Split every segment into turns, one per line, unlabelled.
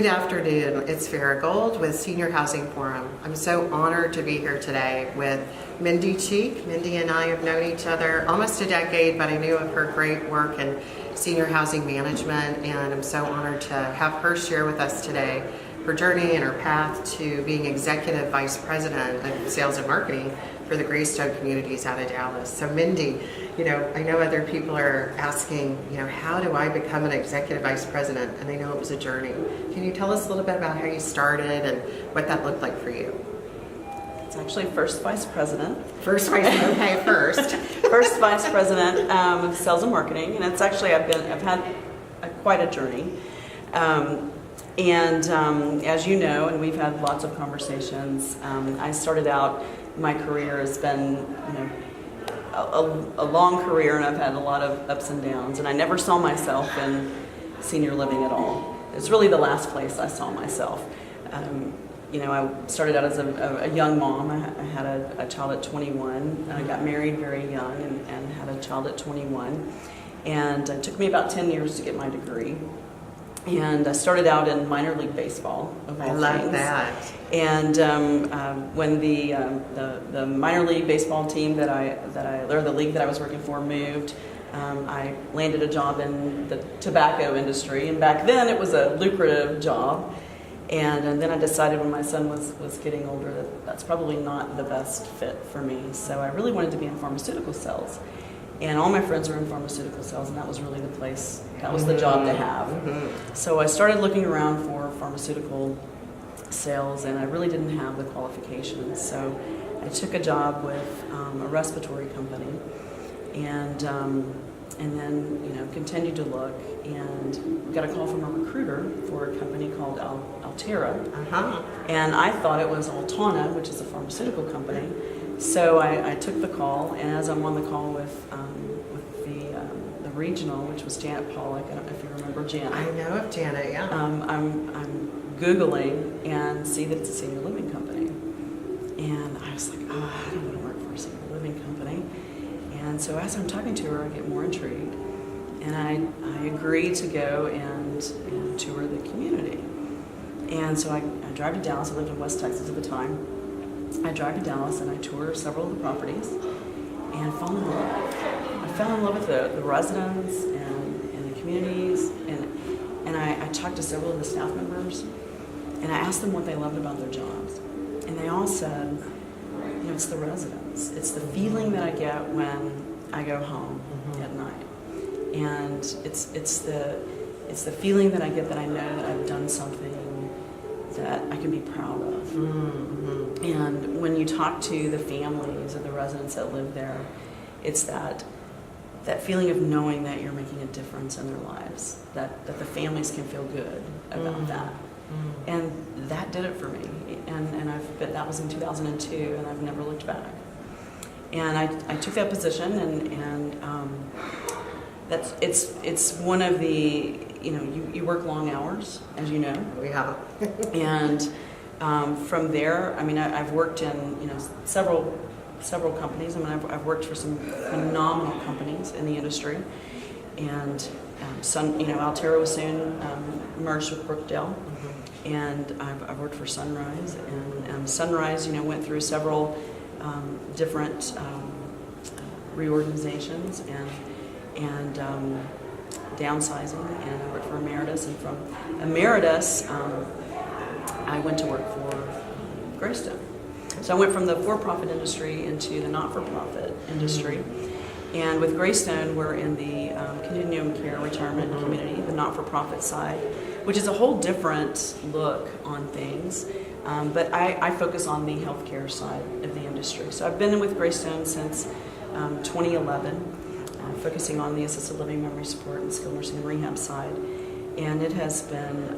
Good afternoon. It's Fara Gold with Senior Housing Forum. I'm so honored to be here today with Mindy Cheek. Mindy and I have known each other almost a decade, but I knew of her great work in senior housing management, and I'm so honored to have her share with us today her journey and her path to being Executive Vice President of Sales and Marketing for the Greystone communities out of Dallas. So Mindy, I know other people are asking, how do I become an Executive Vice President? And I know it was a journey. Can you tell us a little bit about how you started and what that looked like for you?
It's actually First Vice President.
First Vice, okay, first.
First Vice President of Sales and Marketing, and it's actually, I've had quite a journey. As you know, and we've had lots of conversations, I started out, my career has been, a long career, and I've had a lot of ups and downs, and I never saw myself in senior living at all. It's really the last place I saw myself. I started out as a young mom. I had a child at 21, and I got married very young and had a child at 21. And it took me about 10 years to get my degree. And I started out in minor league baseball, of all things.
I love that.
And when the minor league baseball team or the league that I was working for moved, I landed a job in the tobacco industry. And back then it was a lucrative job. And then I decided when my son was getting older that that's probably not the best fit for me. So I really wanted to be in pharmaceutical sales. And all my friends were in pharmaceutical sales, and that was really the place, that was the job to have. Mm-hmm. So I started looking around for pharmaceutical sales, and I really didn't have the qualifications. So I took a job with a respiratory company, and then continued to look, and got a call from a recruiter for a company called Altera. Uh-huh. And I thought it was Altana, which is a pharmaceutical company. So I took the call, and as I'm on the call with the regional, which was Janet Pollock, I don't know if you remember Janet.
I know of Janet, yeah.
I'm Googling and see that it's a senior living company. And I was like, I don't want to work for a senior living company. And so as I'm talking to her, I get more intrigued. And I agree to go and tour the community. And so I drive to Dallas. I lived in West Texas at the time. I drive to Dallas and I tour several of the properties and fall in love. I fell in love with the residents and the communities, and I talked to several of the staff members, and I asked them what they loved about their jobs. And they all said, it's the residents. It's the feeling that I get when I go home at night. And it's the feeling that I get that I know that I've done something that I can be proud of. Mm-hmm. And when you talk to the families of the residents that live there, it's that feeling of knowing that you're making a difference in their lives, that the families can feel good about that. Mm-hmm. And that did it for me. And that was in 2002, and I've never looked back. And I took that position, and it's one of the, you work long hours, as you know.
Yeah.
And from there, I've worked in, several companies. I've worked for some phenomenal companies in the industry. And Altera was soon merged with Brookdale. Mm-hmm. And I've worked for Sunrise. And Sunrise, went through several different reorganizations and downsizing, and I worked for Emeritus, and from Emeritus I went to work for Greystone. So I went from the for-profit industry into the not-for-profit industry, and with Greystone we're in the continuum care retirement community, the not-for-profit side, which is a whole different look on things, but I focus on the healthcare side of the industry. So I've been with Greystone since 2011. Focusing on the assisted living, memory support, and skilled nursing and rehab side. And it has been,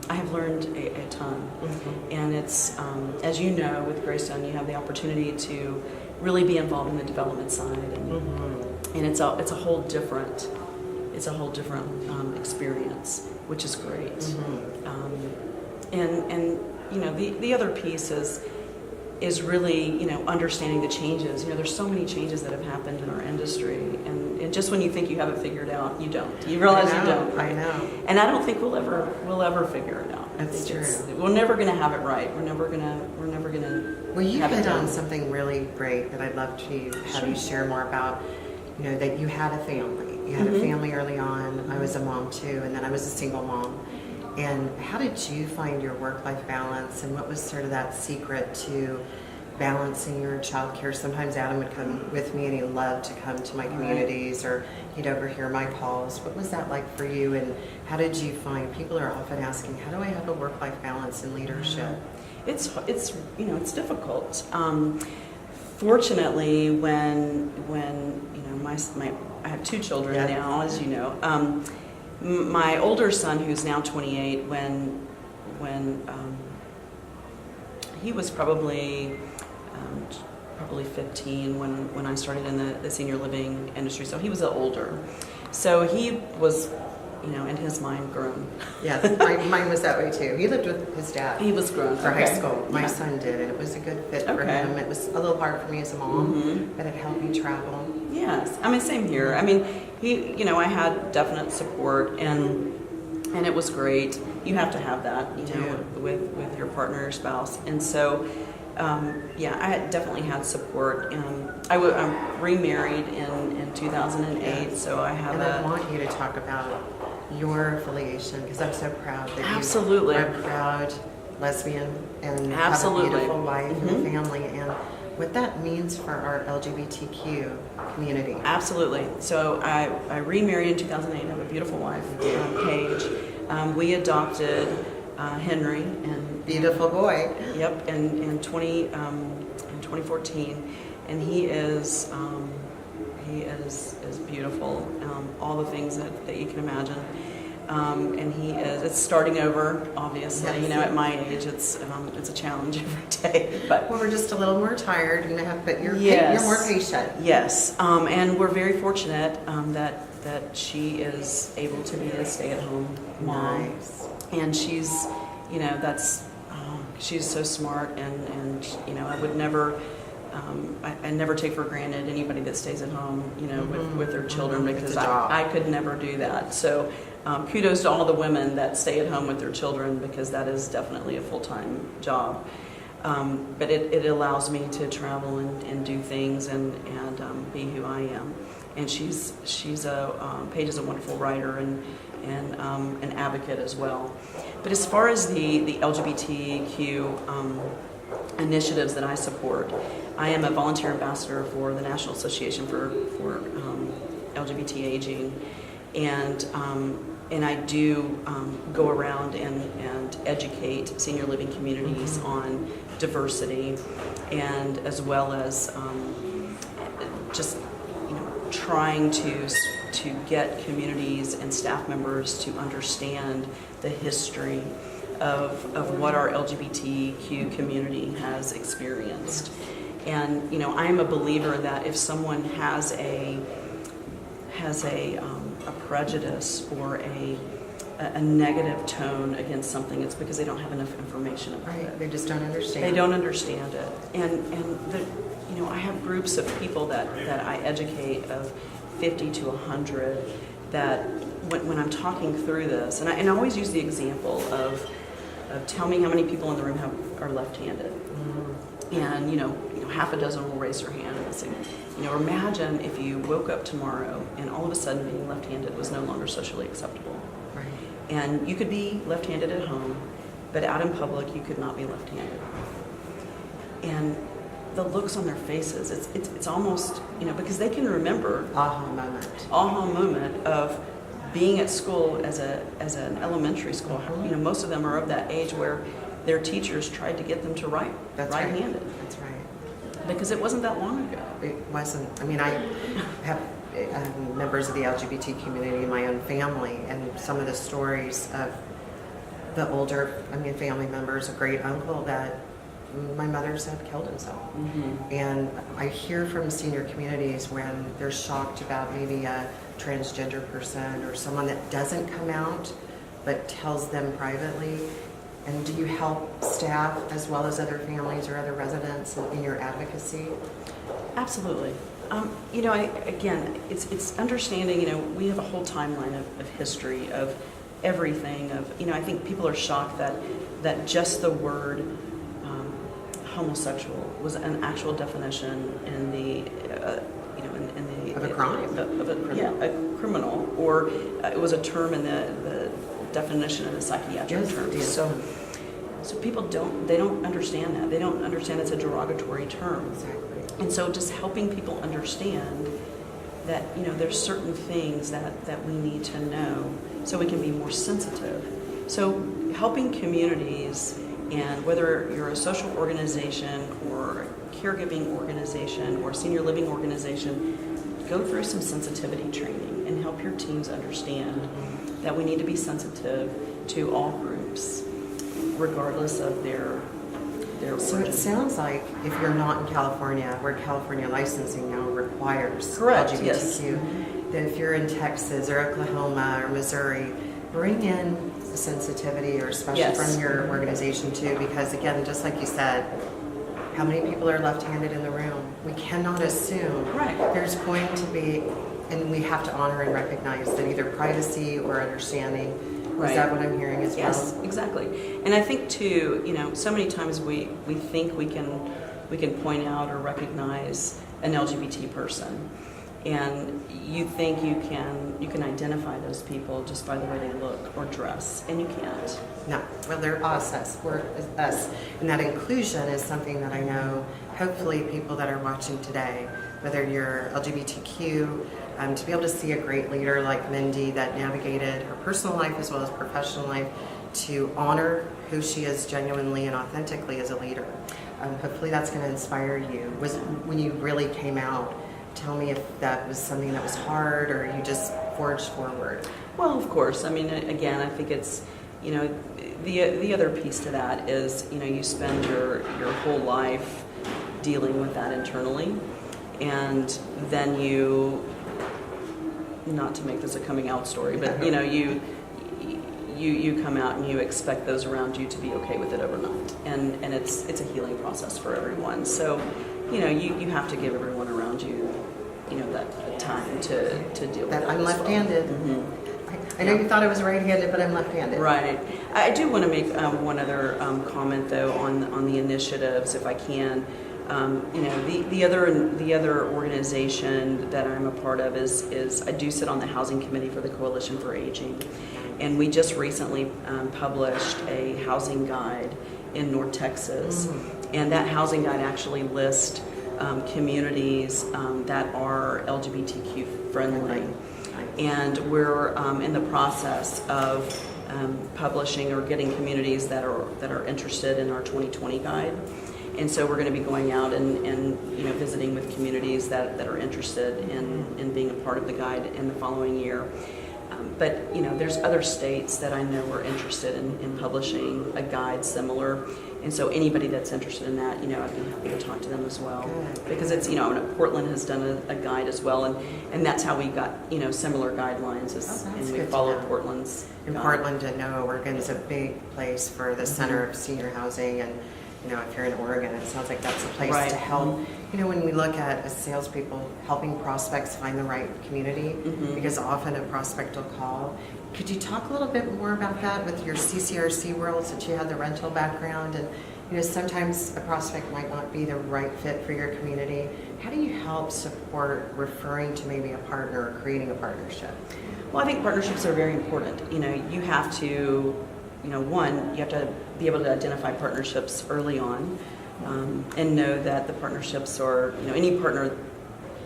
I have learned a ton. Mm-hmm. And it's, as you know, with Greystone, you have the opportunity to really be involved in the development side. And it's a whole different experience, which is great. Mm-hmm. The other piece is, is really, understanding the changes. There's so many changes that have happened in our industry, and just when you think you have it figured out, you don't. You realize you don't.
I know.
And I don't think we'll ever figure it out.
That's true.
We're never going to have it right. We're never going to.
Well, you
have it
hit on
done.
something really great that I'd love to have you share more about. That you had a family. You had a family early on. I was a mom too, and then I was a single mom. And how did you find your work-life balance, and what was sort of that secret to balancing your childcare? Sometimes Adam would come with me, and he loved to come to my communities, or he'd overhear my calls. What was that like for you, and how did you find? People are often asking, how do I have a work-life balance in leadership?
It's difficult. Fortunately, when I have two children now, as you know. My older son, who's now 28, when he was probably 15 when I started in the senior living industry, so he was older. So he was, in his mind, grown.
Yes, mine was that way too. He lived with his dad.
He was grown
for high school. My son did, and it was a good fit for him. It was a little hard for me as a mom, but it helped me travel.
Yes, same here. I had definite support, and it was great. You have to have that, with your partner or spouse. And so, I definitely had support. I'm remarried in 2008, so I have.
And I want you to talk about your affiliation, because I'm so proud that
absolutely
you are a proud lesbian and
absolutely
have a beautiful wife and family, and what that means for our LGBTQ community.
Absolutely. So I remarried in 2008. I have a beautiful wife, Paige. We adopted Henry, and
beautiful boy.
Yep, in 2014, and he is beautiful. All the things that you can imagine. And it's starting over, obviously.
Yes.
At my age, it's a challenge every day. But
we're just a little more tired, but you're more patient.
Yes, and we're very fortunate that she is able to be a stay-at-home mom.
Nice.
And she's, she's so smart, and I would never. I never take for granted anybody that stays at home, with their children, because I could never do that. So kudos to all the women that stay at home with their children, because that is definitely a full-time job. But it allows me to travel and do things and be who I am. And Paige is a wonderful writer and an advocate as well. But as far as the LGBTQ initiatives that I support, I am a volunteer ambassador for the National Association for LGBT Aging, and I do go around and educate senior living communities on diversity, and as well as just trying to get communities and staff members to understand the history of what our LGBTQ community has experienced. And I am a believer that if someone has a prejudice or a negative tone against something, it's because they don't have enough information about it.
They just don't understand.
They don't understand it. And I have groups of people that I educate, of 50 to 100, that when I'm talking through this, and I always use the example of tell me how many people in the room are left-handed. And half a dozen will raise their hand and say, imagine if you woke up tomorrow and all of a sudden being left-handed was no longer socially acceptable.
Right.
And you could be left-handed at home, but out in public you could not be left-handed. And the looks on their faces, it's almost, because they can remember aha moment of being at school as an elementary school. Most of them are of that age where their teachers tried to get them to write right-handed.
That's right.
Because it wasn't that long ago.
It wasn't. I have members of the LGBT community in my own family, and some of the stories of the older, family members, a great uncle that my mother said killed himself. And I hear from senior communities when they're shocked about maybe a transgender person or someone that doesn't come out but tells them privately. And do you help staff as well as other families or other residents in your advocacy?
Absolutely. Again, it's understanding, we have a whole timeline of history of everything I think people are shocked that just the word homosexual was an actual definition in the,
Of a crime?
A criminal, or it was a term in the definition of the psychiatric term.
Yes.
So people don't understand that. They don't understand it's a derogatory term.
Exactly.
And so just helping people understand that, there's certain things that we need to know so we can be more sensitive. So helping communities, and whether you're a social organization or a caregiving organization or senior living organization, go through some sensitivity training and help your teams understand that we need to be sensitive to all groups, regardless of their
So it
origin.
sounds like if you're not in California, where California licensing now requires
Correct,
LGBTQ,
yes.
that if you're in Texas or Oklahoma or Missouri, bring in the sensitivity, or especially
Yes.
from your organization too, because again, just like you said, how many people are left-handed in the room? We cannot assume.
Right.
There's going to be, and we have to honor and recognize that either privacy or understanding.
Right.
Is that what I'm hearing as
Yes,
well?
exactly. And I think too, so many times we think we can point out or recognize an LGBT person, and you think you can identify those people just by the way they look or dress, and you can't.
No, well, they're us. We're us. And that inclusion is something that I know, hopefully people that are watching today, whether you're LGBTQ, to be able to see a great leader like Mindy that navigated her personal life as well as professional life to honor who she is genuinely and authentically as a leader. Hopefully that's going to inspire you. Was when you really came out, tell me if that was something that was hard or you just forged forward.
Well, of course. I mean, again, I think it's, the other piece to that is, you spend your whole life dealing with that internally, and then you, not to make this a coming out story, but you come out and you expect those around you to be okay with it overnight, and it's a healing process for everyone. So, you have to give everyone around you, that time to deal with
That I'm
as well.
left-handed.
Mm-hmm.
I know you thought I was right-handed, but I'm left-handed.
Right. I do want to make one other comment though on the initiatives, if I can. The other organization that I'm a part of is I do sit on the housing committee for the Coalition for Aging, and we just recently published a housing guide in North Texas, and that housing guide actually lists communities that are LGBTQ friendly. And we're in the process of publishing or getting communities that are interested in our 2020 guide. And so we're going to be going out and visiting with communities that are interested in being a part of the guide in the following year. But there's other states that I know are interested in publishing a guide similar. And so anybody that's interested in that, I'd be happy to talk to them as well.
Good.
Because it's, Portland has done a guide as well, and that's how we got, similar guidelines, and we
good to
followed
know.
Portland's
In
guide.
Portland, I know Oregon's a big place for the center of senior housing, and if you're in Oregon, it sounds like that's a place
Right.
to help. When we look at as salespeople helping prospects find the right community, because often a prospect will call. Could you talk a little bit more about that with your CCRC world, since you had the rental background, and sometimes a prospect might not be the right fit for your community. How do you help support referring to maybe a partner or creating a partnership?
Well, I think partnerships are very important. You have to, one, you have to be able to identify partnerships early on, and know that the partnerships are, any partner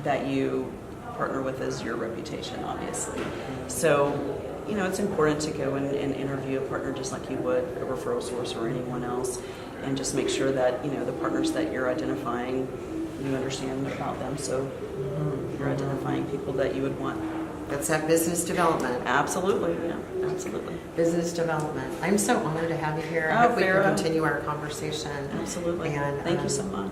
that you partner with is your reputation, obviously. So, it's important to go and interview a partner just like you would a referral source or anyone else, and just make sure that, the partners that you're identifying, you understand about them. So you're identifying people that you would want.
That's that business development.
Absolutely, yeah, absolutely.
Business development. I'm so honored to have you here.
Oh,
I hope we
Fara.
can continue our conversation.
Absolutely.
And,
Thank you so much.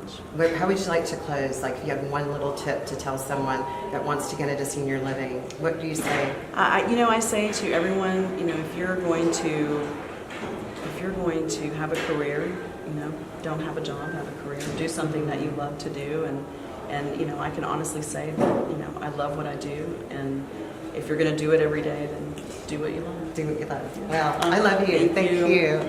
How would you like to close? Like, if you had one little tip to tell someone that wants to get into senior living, what do you say?
I say to everyone, if you're you're going to have a career, don't have a job, have a career, do something that you love to do. And I can honestly say that, I love what I do. And if you're going to do it every day, then do what you love.
Do what you love. Well, I love you.
Thank
Thank you.